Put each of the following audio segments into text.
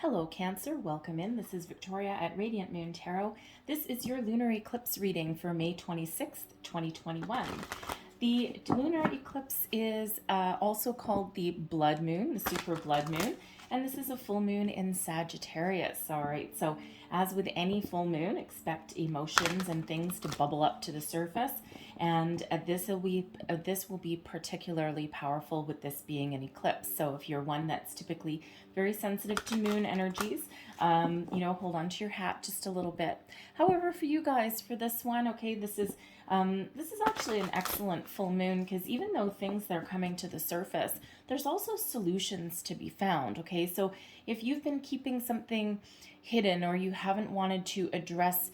Hello Cancer, welcome in. This is Victoria at Radiant Moon Tarot. This is your lunar eclipse reading for May 26th, 2021. The lunar eclipse is also called the blood moon, the super blood moon, and this is a full moon in Sagittarius. All right, so as with any full moon, expect emotions and things to bubble up to the surface, and this will be particularly powerful with this being an eclipse. So if you're one that's typically very sensitive to moon energies, hold on to your hat just a little bit. However, for you guys, for this one, okay, this is actually an excellent full moon, because even though things that are coming to the surface, there's also solutions to be found. Okay, so if you've been keeping something hidden, or you haven't wanted to address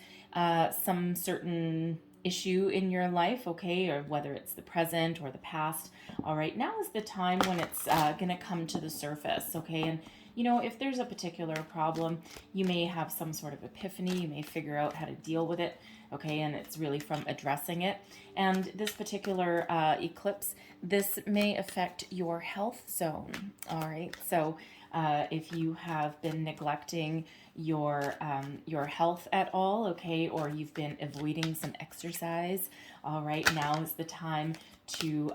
some certain issue in your life, okay, or whether it's the present or the past, all right, now is the time when it's going to come to the surface, okay? And if there's a particular problem, you may have some sort of epiphany, you may figure out how to deal with it, okay, and it's really from addressing it. And this particular eclipse, this may affect your health zone, all right? So if you have been neglecting your health at all, okay, or you've been avoiding some exercise, all right, now is the time to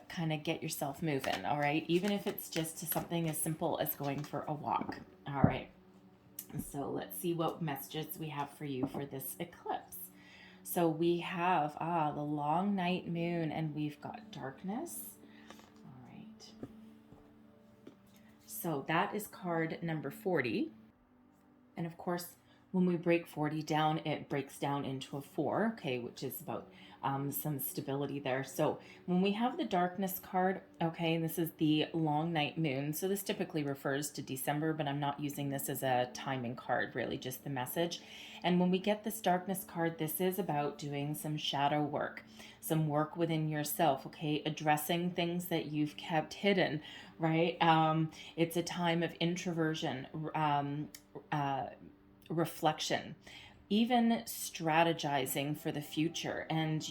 kind of get yourself moving, all right, even if it's just something as simple as going for a walk. All right, so let's see what messages we have for you for this eclipse. So we have the long night moon, and we've got darkness. All right, so that is card number 40. And of course, when we break 40 down, it breaks down into a 4, okay, which is about some stability there. So when we have the darkness card, okay, this is the long night moon. So this typically refers to December, but I'm not using this as a timing card, really just the message. And when we get this darkness card, this is about doing some shadow work, some work within yourself, okay, addressing things that you've kept hidden, right? It's a time of introversion, reflection, even strategizing for the future. And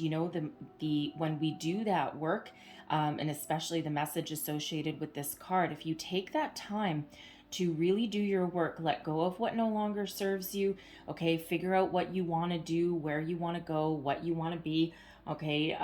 the when we do that work, and especially the message associated with this card, if you take that time to really do your work, let go of what no longer serves you, okay, figure out what you want to do, where you want to go, what you want to be, okay,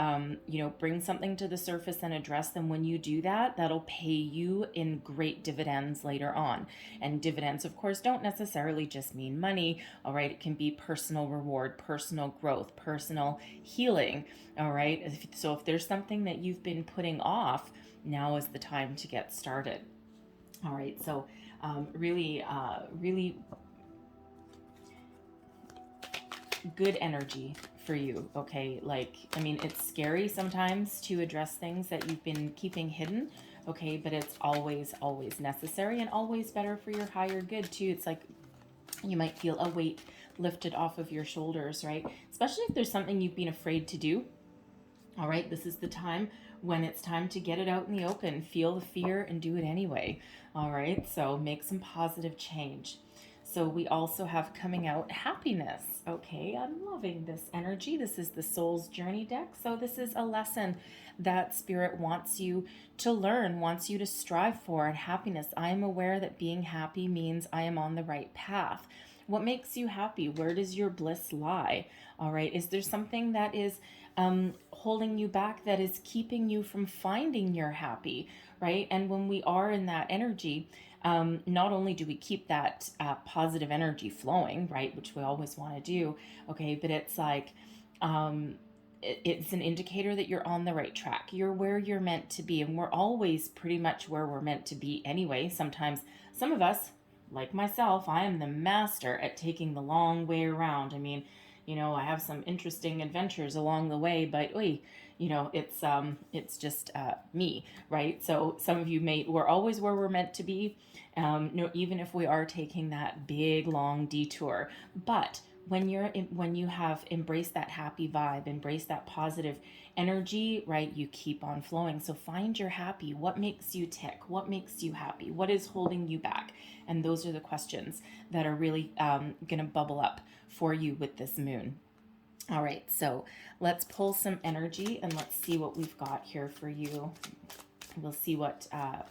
bring something to the surface and address them. When you do that, that'll pay you in great dividends later on. And dividends, of course, don't necessarily just mean money, all right? It can be personal reward, personal growth, personal healing, all right? So if there's something that you've been putting off, now is the time to get started. All right, so really good energy for you, okay? Like, I mean, it's scary sometimes to address things that you've been keeping hidden, okay? But it's always necessary, and always better for your higher good too. It's like you might feel a weight lifted off of your shoulders, right? Especially if there's something you've been afraid to do. All right, this is the time when it's time to get it out in the open, feel the fear and do it anyway. All right, so make some positive change. So we also have coming out happiness. Okay, I'm loving this energy. This is the Soul's Journey deck. So this is a lesson that Spirit wants you to learn, wants you to strive for. And happiness, I am aware that being happy means I am on the right path. What makes you happy? Where does your bliss lie? All right, is there something that is holding you back, that is keeping you from finding your happy, right? And when we are in that energy, not only do we keep that positive energy flowing, right, which we always want to do, okay, but it's like it's an indicator that you're on the right track. You're where you're meant to be, and we're always pretty much where we're meant to be anyway. Sometimes some of us, like myself, I am the master at taking the long way around. I mean, I have some interesting adventures along the way, but it's just me, right? So some of you we're always where we're meant to be, even if we are taking that big long detour. But when you have embraced that happy vibe, embrace that positive energy, right, you keep on flowing. So find your happy. What makes you tick? What makes you happy? What is holding you back? And those are the questions that are really going to bubble up for you with this moon. All right, so let's pull some energy and let's see what we've got here for you. We'll see what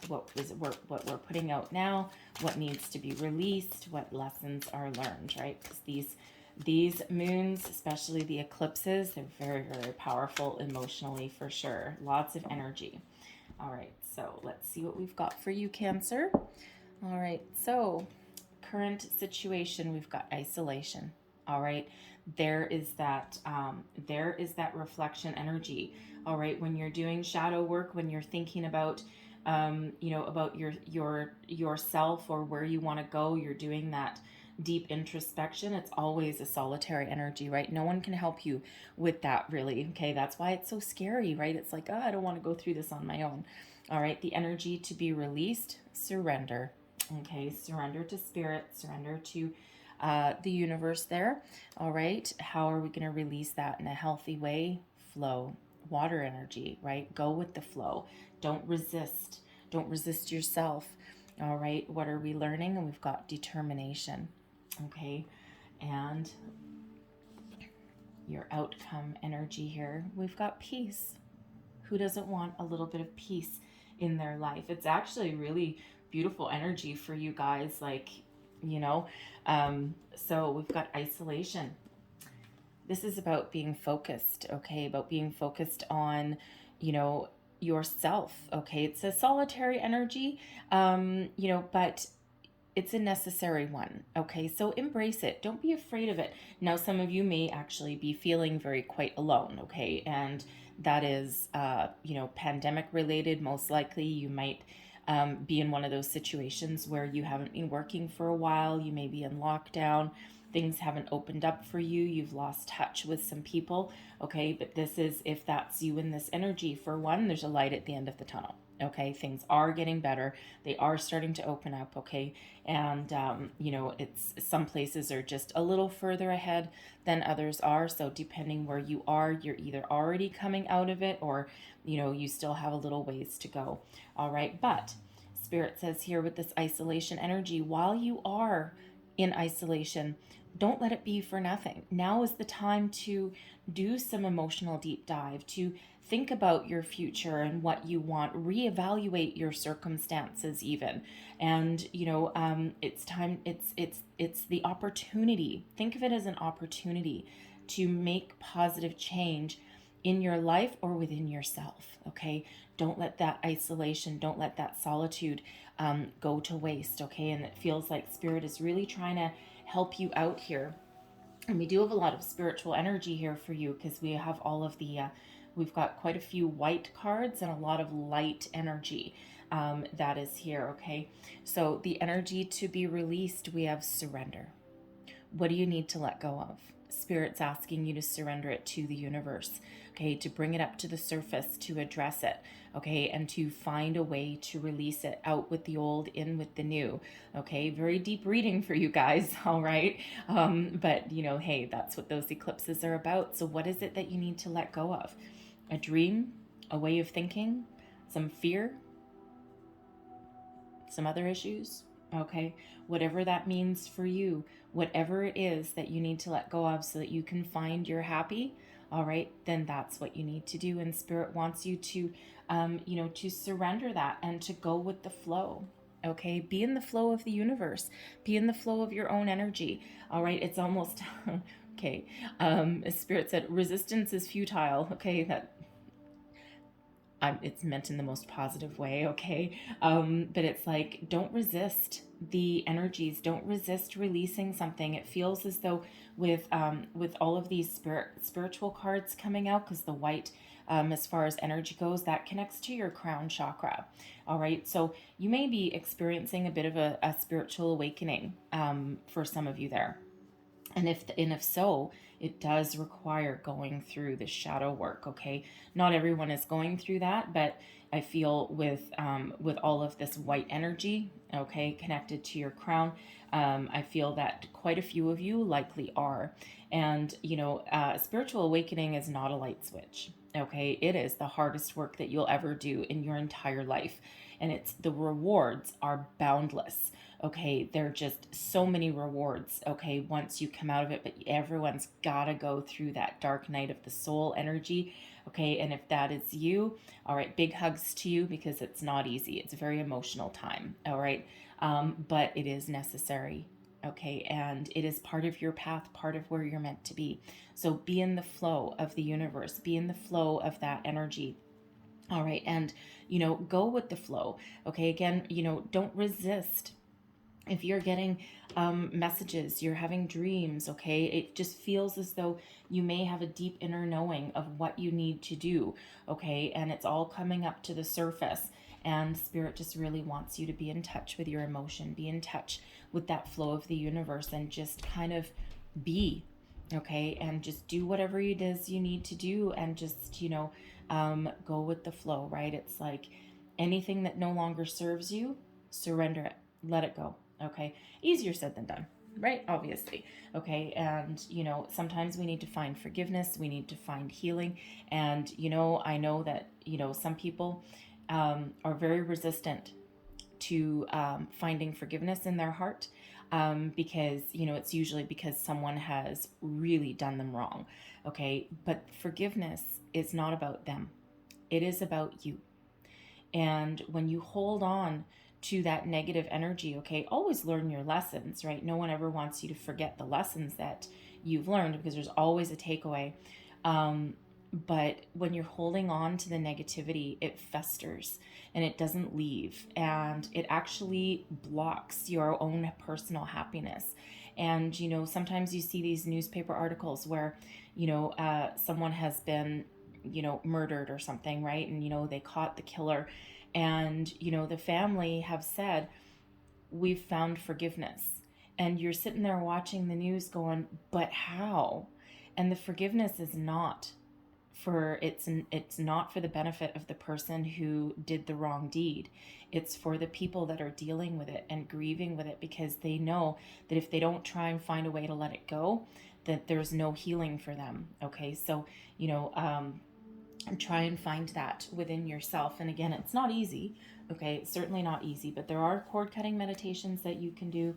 we're putting out now, what needs to be released, what lessons are learned, right? Because these moons, especially the eclipses, they're very, very powerful emotionally for sure. Lots of energy. All right, so let's see what we've got for you, Cancer. All right, so current situation, we've got isolation. All right, there is that reflection energy. All right, when you're doing shadow work, when you're thinking about about yourself or where you want to go, you're doing that deep introspection. It's always a solitary energy, right? No one can help you with that, really. Okay, that's why it's so scary, right? It's like, oh, I don't want to go through this on my own. All right, the energy to be released, surrender. Okay, surrender to spirit, surrender to the universe there. All right, how are we going to release that in a healthy way? Flow, water energy, right? Go with the flow. Don't resist. Don't resist yourself. All right, what are we learning? And we've got determination. Okay, and your outcome energy here, we've got peace. Who doesn't want a little bit of peace in their life? It's actually really beautiful energy for you guys, like, so we've got isolation. This is about being focused, okay? About being focused on, yourself, okay? It's a solitary energy, but it's a necessary one, okay? So embrace it. Don't be afraid of it. Now, some of you may actually be feeling very quite alone, okay? And that is, pandemic related. Most likely you might be in one of those situations where you haven't been working for a while. You may be in lockdown. Things haven't opened up for you. You've lost touch with some people, okay? But this is, if that's you in this energy, for one, there's a light at the end of the tunnel. Okay, things are getting better. They are starting to open up, okay? And, it's some places are just a little further ahead than others are. So depending where you are, you're either already coming out of it or, you still have a little ways to go. All right, but Spirit says here with this isolation energy, while you are in isolation, don't let it be for nothing. Now is the time to do some emotional deep dive, to think about your future and what you want, reevaluate your circumstances even. And, it's time, it's the opportunity. Think of it as an opportunity to make positive change in your life or within yourself, okay? Don't let that isolation, don't let that solitude go to waste, okay? And it feels like Spirit is really trying to help you out here. And we do have a lot of spiritual energy here for you because we have all of the, we've got quite a few white cards and a lot of light energy that is here, okay? So the energy to be released, we have surrender. What do you need to let go of? Spirit's asking you to surrender it to the universe, okay, to bring it up to the surface, to address it, okay, and to find a way to release it, out with the old, in with the new, okay? Very deep reading for you guys, all right? But, hey, that's what those eclipses are about. So what is it that you need to let go of? A dream, a way of thinking, some fear, some other issues, okay? Whatever that means for you, whatever it is that you need to let go of so that you can find your happy, all right, then that's what you need to do. And Spirit wants you to, to surrender that and to go with the flow, okay? Be in the flow of the universe. Be in the flow of your own energy, all right? It's almost, okay, Spirit said, resistance is futile, okay? It's meant in the most positive way, okay? But it's like, don't resist the energies. Don't resist releasing something. It feels as though with all of these spiritual cards coming out, because the white, as far as energy goes, that connects to your crown chakra. All right, so you may be experiencing a bit of a spiritual awakening for some of you there. And if so, it does require going through the shadow work, okay? Not everyone is going through that, but I feel with all of this white energy, okay, connected to your crown, I feel that quite a few of you likely are. And, spiritual awakening is not a light switch, okay? It is the hardest work that you'll ever do in your entire life. and it's the rewards are boundless. Okay, there are just so many rewards, okay, once you come out of it, but everyone's got to go through that dark night of the soul energy, okay? And if that is you, all right, big hugs to you, because it's not easy. It's a very emotional time, all right? But it is necessary, okay? And it is part of your path, part of where you're meant to be. So be in the flow of the universe, be in the flow of that energy. All right, and go with the flow. Okay, again, don't resist. If you're getting messages, you're having dreams, okay, it just feels as though you may have a deep inner knowing of what you need to do, okay, and it's all coming up to the surface. And Spirit just really wants you to be in touch with your emotion, be in touch with that flow of the universe, and just kind of be, okay, and just do whatever it is you need to do, and just go with the flow, right? It's like anything that no longer serves you, surrender it, let it go. Okay, easier said than done, right? Obviously. Okay, and sometimes we need to find forgiveness, we need to find healing. And I know that some people are very resistant to finding forgiveness in their heart, because it's usually because someone has really done them wrong. Okay, but forgiveness is not about them, it is about you. And when you hold on to that negative energy, okay, always learn your lessons, right? No one ever wants you to forget the lessons that you've learned, because there's always a takeaway. But when you're holding on to the negativity, it festers and it doesn't leave, and it actually blocks your own personal happiness. And sometimes you see these newspaper articles where someone has been murdered or something, right? And they caught the killer, and the family have said, we've found forgiveness. And you're sitting there watching the news going, but how? And the forgiveness is not for it's not for the benefit of the person who did the wrong deed. It's for the people that are dealing with it and grieving with it, because they know that if they don't try and find a way to let it go, that there's no healing for them. Okay, so try and find that within yourself. And again, it's not easy. Okay, it's certainly not easy, but there are cord cutting meditations that you can do,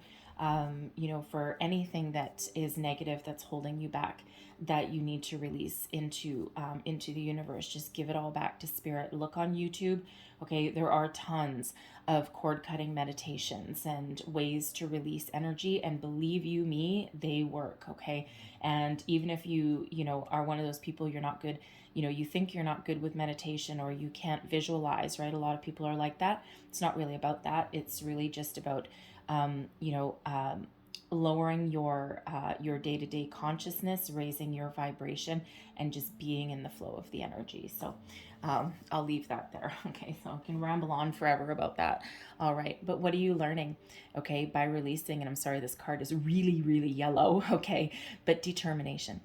for anything that is negative that's holding you back, that you need to release into the universe. Just give it all back to Spirit. Look on YouTube. Okay, there are tons of cord cutting meditations and ways to release energy, and believe you me, they work. Okay, and even if you are one of those people, you're not good, you think you're not good with meditation, or you can't visualize, right? A lot of people are like that. It's not really about that. It's really just about lowering your day-to-day consciousness, raising your vibration, and just being in the flow of the energy. So I'll leave that there. Okay, so I can ramble on forever about that. All right, but what are you learning? Okay, by releasing, and I'm sorry, this card is really, really yellow. Okay, but determination.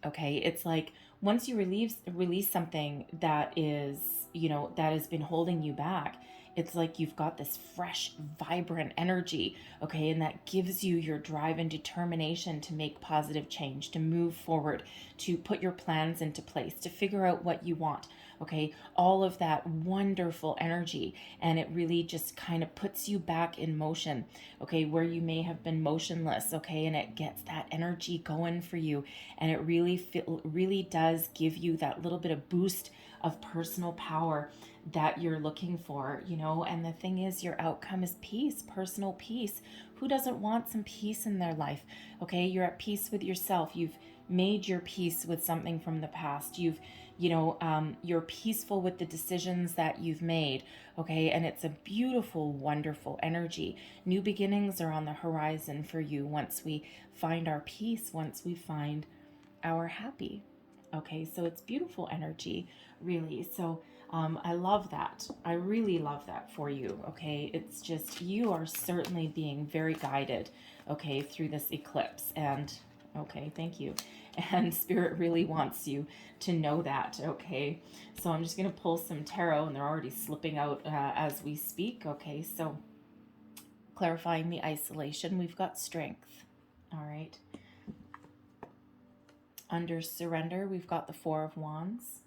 Okay, it's like once you release something that is that has been holding you back, it's like you've got this fresh, vibrant energy, okay, and that gives you your drive and determination to make positive change, to move forward, to put your plans into place, to figure out what you want, okay, all of that wonderful energy. And it really just kind of puts you back in motion, okay, where you may have been motionless, okay, and it gets that energy going for you, and it really does give you that little bit of boost of personal power that you're looking for, and the thing is, your outcome is peace, personal peace. Who doesn't want some peace in their life? Okay, you're at peace with yourself. You've made your peace with something from the past. You're peaceful with the decisions that you've made, okay, and it's a beautiful, wonderful energy. New beginnings are on the horizon for you once we find our peace, once we find our happy. Okay, so it's beautiful energy, really. So I love that. I really love that for you. Okay, it's just, you are certainly being very guided, okay, through this eclipse. And okay, thank you. And Spirit really wants you to know that. Okay, so I'm just going to pull some tarot, and they're already slipping out as we speak. Okay, so clarifying the isolation, we've got strength. All right. Under surrender, we've got the Four of Wands.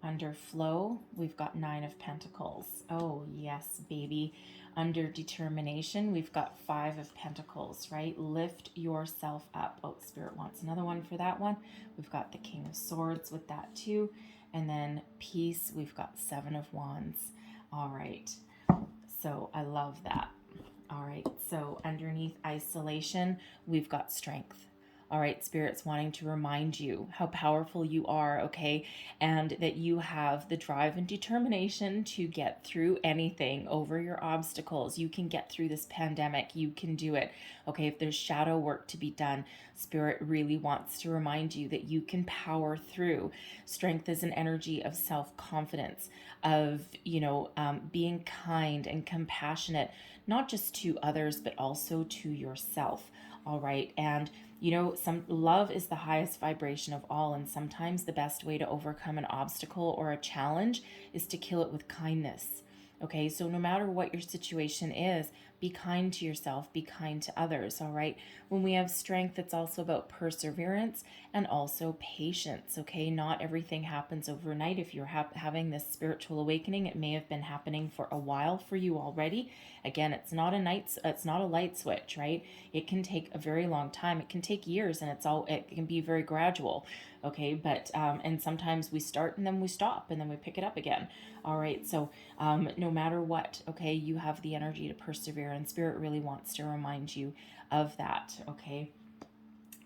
Under flow, we've got 9 of Pentacles. Oh, yes, baby. Under determination, we've got 5 of Pentacles, right? Lift yourself up. Oh, Spirit wants another one for that one. We've got the King of Swords with that too. And then peace, we've got 7 of Wands. All right. So I love that. All right. So underneath isolation, we've got strength. All right, Spirit's wanting to remind you how powerful you are, okay? And that you have the drive and determination to get through anything, over your obstacles. You can get through this pandemic. You can do it, okay? If there's shadow work to be done, Spirit really wants to remind you that you can power through. Strength is an energy of self-confidence, of, being kind and compassionate, not just to others, but also to yourself, all right? And some love is the highest vibration of all, and sometimes the best way to overcome an obstacle or a challenge is to kill it with kindness. Okay, so no matter what your situation is, be kind to yourself, be kind to others, all right? When we have strength, it's also about perseverance and also patience, okay? Not everything happens overnight. If you're having this spiritual awakening, it may have been happening for a while for you already. Again, it's not a light switch, right? It can take a very long time. It can take years, and it can be very gradual, okay? But and sometimes we start and then we stop and then we pick it up again. All right, so no matter what, okay, you have the energy to persevere, and Spirit really wants to remind you of that, okay?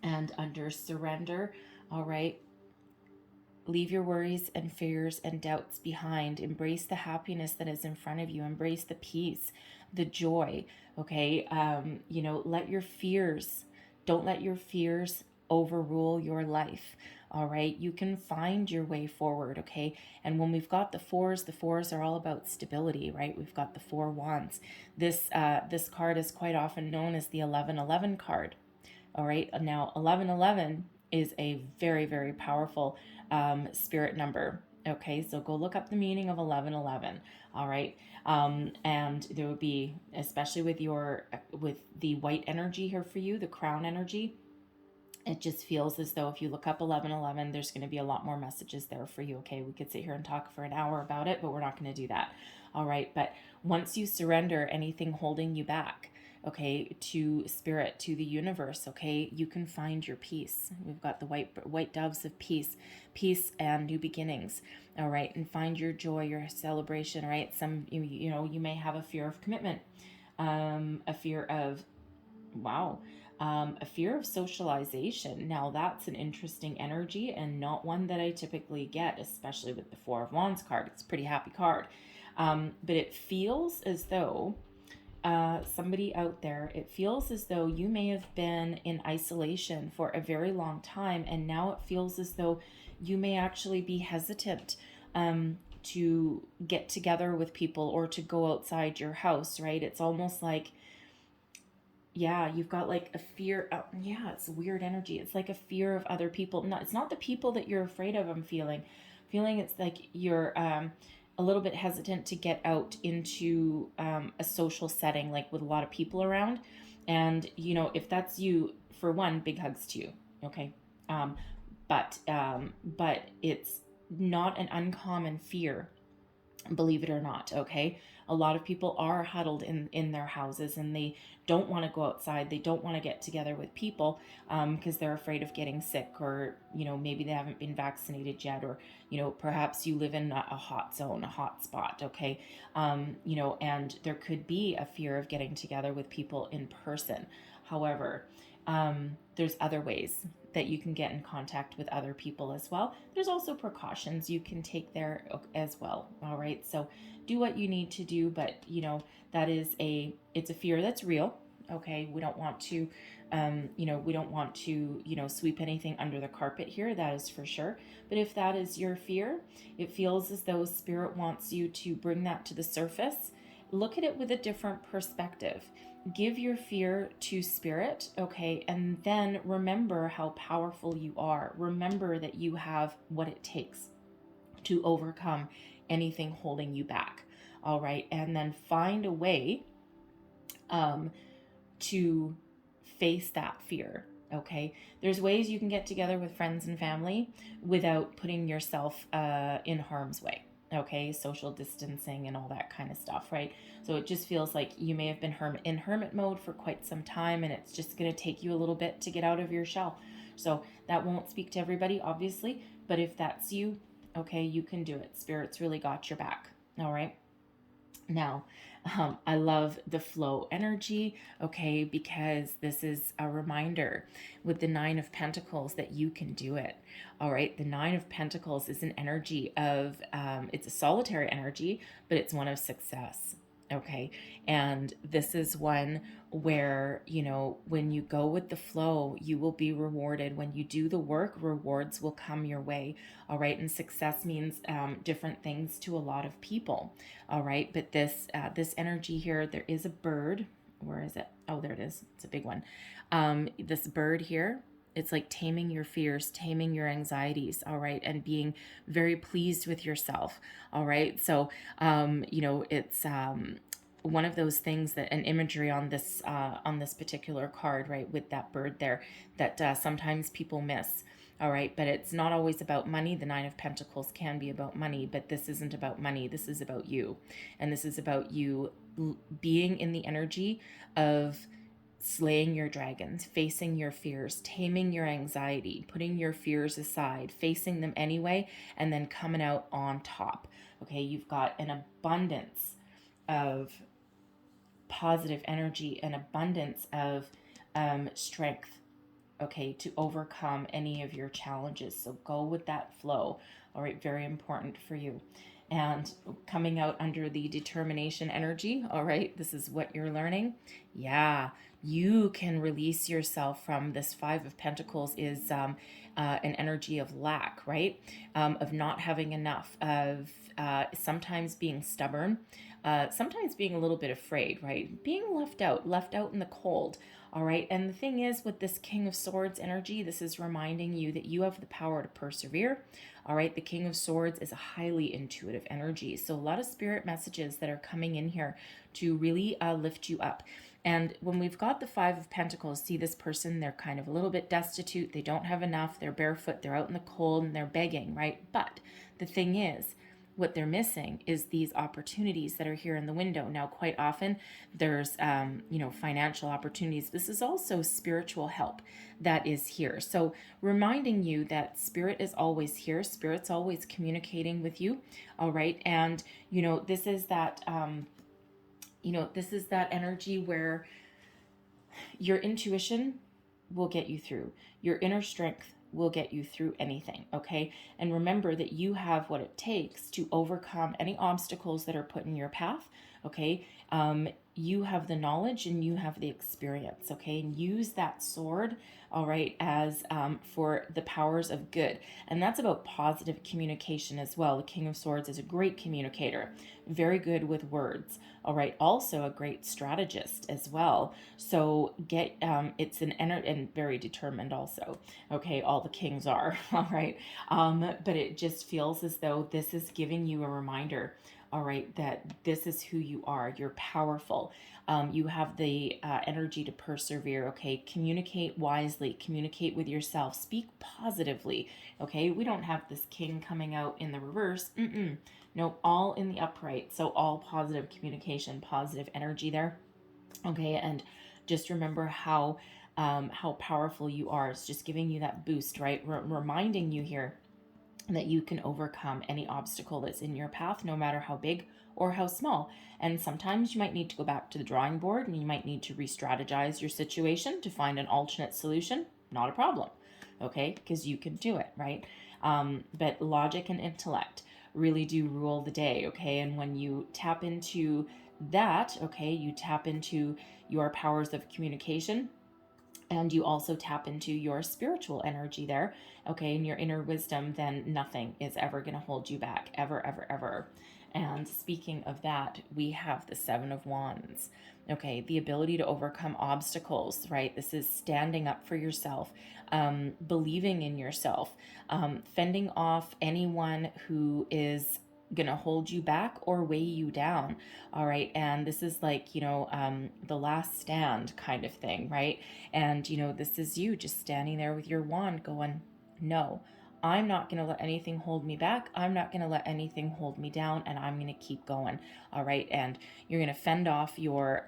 And under surrender, all right, leave your worries and fears and doubts behind. Embrace the happiness that is in front of you. Embrace the peace, the joy, okay? Don't let your fears overrule your life, all right? You can find your way forward, okay? And when we've got the fours are all about stability, right? We've got the 4 wands. This card is quite often known as the 1111 card, all right? Now, 1111 is a very, very powerful spirit number. Okay, so go look up the meaning of 1111. All right, and there would be, especially with the white energy here for you, the crown energy. It just feels as though if you look up 1111, there's going to be a lot more messages there for you. Okay, we could sit here and talk for an hour about it, but we're not going to do that. All right, but once you surrender anything holding you back, okay, to Spirit, to the universe, okay, you can find your peace. We've got the white doves of peace and new beginnings, all right, and find your joy, your celebration, right? You may have a fear of commitment, a fear of, a fear of socialization. Now that's an interesting energy and not one that I typically get, especially with the 4 of Wands card. It's a pretty happy card, but it feels as though somebody out there, it feels as though you may have been in isolation for a very long time, and now it feels as though you may actually be hesitant to get together with people or to go outside your house, right? It's almost like, you've got like a fear. It's a weird energy. It's like a fear of other people. It's not the people that you're afraid of. I'm feeling it's like you're a little bit hesitant to get out into a social setting, like with a lot of people around. And if that's you, for one, big hugs to you. Okay, but it's not an uncommon fear, believe it or not, okay? A lot of people are huddled in their houses, and they don't want to go outside. They don't want to get together with people because they're afraid of getting sick, or, maybe they haven't been vaccinated yet, or, perhaps you live in a hot zone, a hot spot, okay? And there could be a fear of getting together with people in person. However, there's other ways that you can get in contact with other people as well. There's also precautions you can take there as well. All right, so do what you need to do, but it's a fear that's real. Okay, we don't want to sweep anything under the carpet here, that is for sure. But if that is your fear, it feels as though Spirit wants you to bring that to the surface. Look at it with a different perspective. Give your fear to Spirit, okay? And then remember how powerful you are. Remember that you have what it takes to overcome anything holding you back, all right? And then find a way to face that fear, Okay, there's ways you can get together with friends and family without putting yourself in harm's way. Okay, social distancing and all that kind of stuff, right? So it just feels like you may have been in hermit mode for quite some time, and it's just going to take you a little bit to get out of your shell. So that won't speak to everybody, obviously, but if that's you, okay, you can do it. Spirit's really got your back. All right. Now, I love the flow energy, okay, because this is a reminder with the Nine of Pentacles that you can do it. All right, the Nine of Pentacles is an energy of, it's a solitary energy, but it's one of success. Okay, and this is one where, you know, when you go with the flow, you will be rewarded. When you do the work, rewards will come your way. All right, and success means different things to a lot of people. All right, but this energy here, there is a bird. Where is it? Oh, there it is. It's a big one. This bird here, it's like taming your fears, taming your anxieties, all right, and being very pleased with yourself, all right. So, you know, it's one of those things that an imagery on this particular card, right, with that bird there, that sometimes people miss. All right, but it's not always about money. The Nine of Pentacles can be about money, but this isn't about money. This is about you, and this is about you being in the energy of slaying your dragons, facing your fears, taming your anxiety, putting your fears aside, facing them anyway, and then coming out on top. Okay, you've got an abundance of positive energy, an abundance of strength, okay, to overcome any of your challenges. So go with that flow. All right, very important for you. And coming out under the determination energy, all right, this is what you're learning. Yeah, you can release yourself from this Five of Pentacles is an energy of lack, right? Of not having enough, of sometimes being stubborn, sometimes being a little bit afraid, right? Being left out in the cold. All right. And the thing is, with this King of Swords energy, this is reminding you that you have the power to persevere. All right. The King of Swords is a highly intuitive energy. So a lot of spirit messages that are coming in here to really lift you up. And when we've got the Five of Pentacles, see this person, they're kind of a little bit destitute. They don't have enough. They're barefoot. They're out in the cold and they're begging, right? But the thing is, what they're missing is these opportunities that are here in the window. Now, quite often there's, you know, financial opportunities. This is also spiritual help that is here. So reminding you that spirit is always here. Spirit's always communicating with you. All right. And, you know, this is that, this is that energy where your intuition will get you through. Your inner strength will get you through anything, okay? And remember that you have what it takes to overcome any obstacles that are put in your path, okay? You have the knowledge and you have the experience, okay? And use that sword, all right, as for the powers of good. And that's about positive communication as well. The King of Swords is a great communicator, very good with words, all right? Also a great strategist as well. So it's and very determined also, okay? All the kings are, all right? But it just feels as though this is giving you a reminder, all right, that this is who you are. You're powerful. You have the energy to persevere, okay? Communicate wisely. Communicate with yourself. Speak positively, okay? We don't have this king coming out in the reverse. No, all in the upright. So all positive communication, positive energy there, okay? And just remember how powerful you are. It's just giving you that boost, right? Reminding you here that you can overcome any obstacle that's in your path, no matter how big or how small. And sometimes you might need to go back to the drawing board and you might need to re-strategize your situation to find an alternate solution. Not a problem, okay? Because you can do it, right? But logic and intellect really do rule the day, okay? And when you tap into that, okay, you tap into your powers of communication, and you also tap into your spiritual energy there, okay, and your inner wisdom, then nothing is ever going to hold you back, ever, ever, ever. And speaking of that, we have the Seven of Wands, okay, the ability to overcome obstacles, right? This is standing up for yourself, believing in yourself, fending off anyone who is gonna hold you back or weigh you down. All right, and this is like, you know, the last stand kind of thing, right? And you know, this is you just standing there with your wand going, no, I'm not going to let anything hold me back. I'm not going to let anything hold me down, and I'm going to keep going. All right. And you're going to fend off your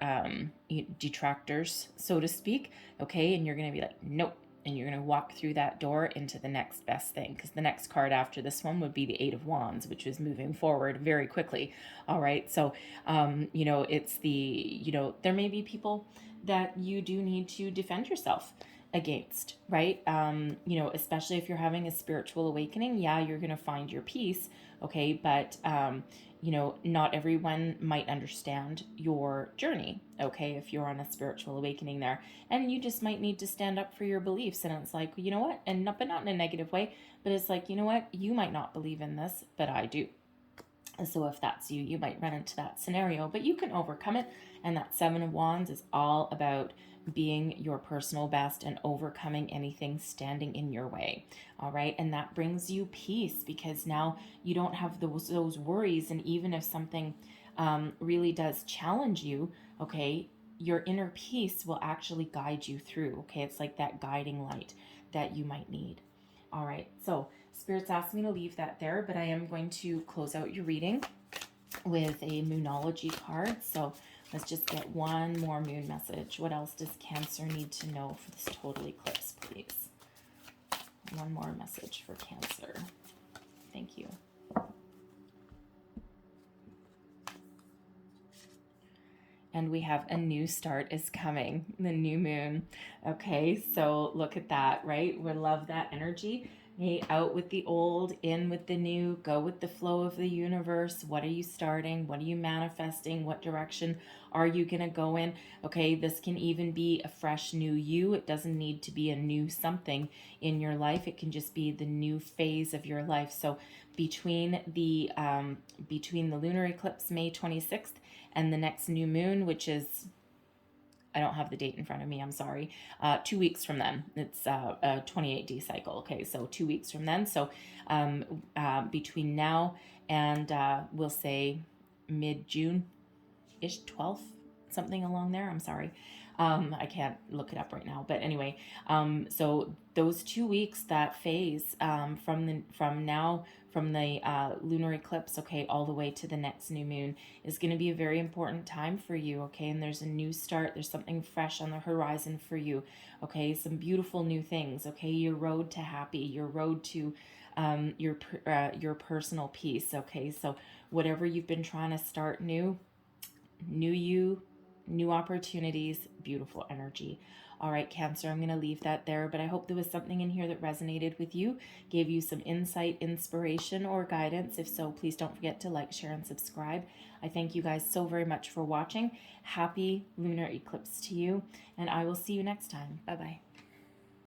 detractors, so to speak. Okay. And you're going to be like, nope. And you're going to walk through that door into the next best thing, because the next card after this one would be the Eight of Wands, which is moving forward very quickly. All right. So, you know, it's the, you know, there may be people that you do need to defend yourself against, right? You know, especially if you're having a spiritual awakening, yeah, you're going to find your peace, okay? But, you know, not everyone might understand your journey, okay? If you're on a spiritual awakening there, and you just might need to stand up for your beliefs. And it's like, you know what? And not, but not in a negative way, but it's like, you know what? You might not believe in this, but I do. So if that's you, you might run into that scenario, but you can overcome it. And that Seven of Wands is all about being your personal best and overcoming anything standing in your way. All right. And that brings you peace, because now you don't have those worries. And even if something really does challenge you, okay, your inner peace will actually guide you through. Okay. It's like that guiding light that you might need. All right. So Spirit's asked me to leave that there, but I am going to close out your reading with a Moonology card. So let's just get one more moon message. What else does Cancer need to know for this total eclipse, please? One more message for Cancer. Thank you. And we have a new start is coming, the new moon. Okay, so look at that, right? We love that energy. Hey, out with the old, in with the new, go with the flow of the universe. What are you starting? What are you manifesting? What direction are you going to go in? Okay, this can even be a fresh new you. It doesn't need to be a new something in your life. It can just be the new phase of your life. So between the lunar eclipse, May 26th, and the next new moon, which is, I don't have the date in front of me, I'm sorry, 2 weeks from then. It's a 28-day cycle. Okay, so 2 weeks from then. So between now and we'll say mid-June-ish, 12th, something along there. I'm sorry. I can't look it up right now. But anyway, so those 2 weeks, that phase from the lunar eclipse, okay, all the way to the next new moon is going to be a very important time for you, okay? And there's a new start. There's something fresh on the horizon for you, okay? Some beautiful new things, okay? Your road to happy, your road to your personal peace, okay? So whatever you've been trying to start new you, new opportunities, beautiful energy. All right, Cancer, I'm going to leave that there, but I hope there was something in here that resonated with you, gave you some insight, inspiration, or guidance. If so, please don't forget to like, share, and subscribe. I thank you guys so very much for watching. Happy lunar eclipse to you, and I will see you next time. Bye-bye.